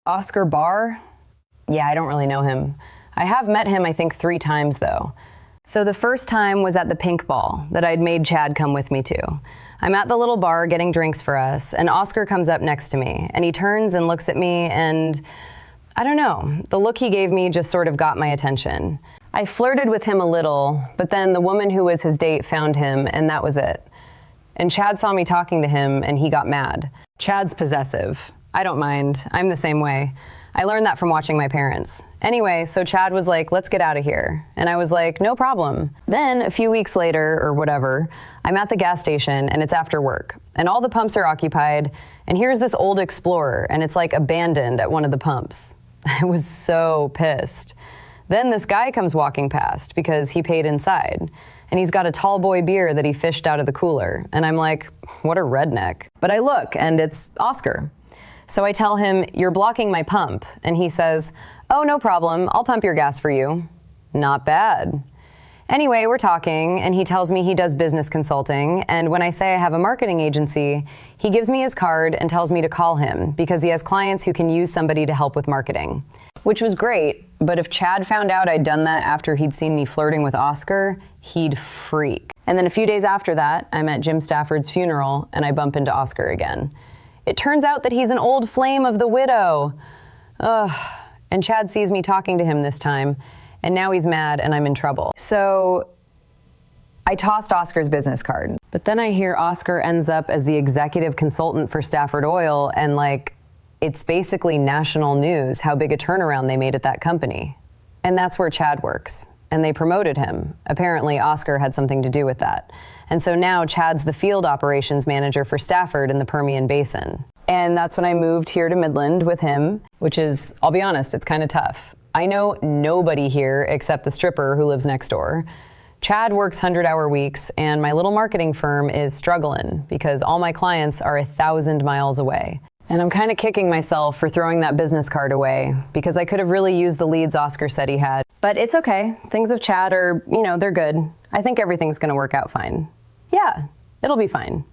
Oscar Barr? Yeah, I don't really know him. I have met him, I think, 3 times, though. So the first time was at the pink ball that I'd made Chad come with me to. I'm at the little bar getting drinks for us, and Oscar comes up next to me, and he turns and looks at me, and I don't know, the look he gave me just sort of got my attention. I flirted with him a little, but then the woman who was his date found him, and that was it. And Chad saw me talking to him, and he got mad. Chad's possessive. I don't mind. I'm the same way. I learned that from watching my parents. Anyway, so Chad was like, let's get out of here. And I was like, no problem. Then a few weeks later, or whatever, I'm at the gas station and it's after work. And all the pumps are occupied. And here's this old Explorer and it's like abandoned at one of the pumps. I was so pissed. Then this guy comes walking past because he paid inside. And he's got a tall boy beer that he fished out of the cooler. And I'm like, what a redneck. But I look and it's Oscar. So I tell him, you're blocking my pump. And he says, oh, no problem. I'll pump your gas for you. Not bad. Anyway, we're talking, and he tells me he does business consulting. And when I say I have a marketing agency, he gives me his card and tells me to call him because he has clients who can use somebody to help with marketing. Which was great, but if Chad found out I'd done that after he'd seen me flirting with Oscar, he'd freak. And then a few days after that, I'm at Jim Stafford's funeral, and I bump into Oscar again. It turns out that he's an old flame of the widow. Ugh. And Chad sees me talking to him this time, and now he's mad and I'm in trouble. So I tossed Oscar's business card. But then I hear Oscar ends up as the executive consultant for Stafford Oil, and like, it's basically national news how big a turnaround they made at that company. And that's where Chad works. And they promoted him. Apparently, Oscar had something to do with that. And so now Chad's the field operations manager for Stafford in the Permian Basin. And that's when I moved here to Midland with him, which is, I'll be honest, it's kind of tough. I know nobody here except the stripper who lives next door. Chad works 100-hour weeks, and my little marketing firm is struggling because all my clients are 1,000 miles away. And I'm kind of kicking myself for throwing that business card away because I could have really used the leads Oscar said he had. But it's okay. Things with Chad are, they're good. I think everything's going to work out fine. Yeah, it'll be fine.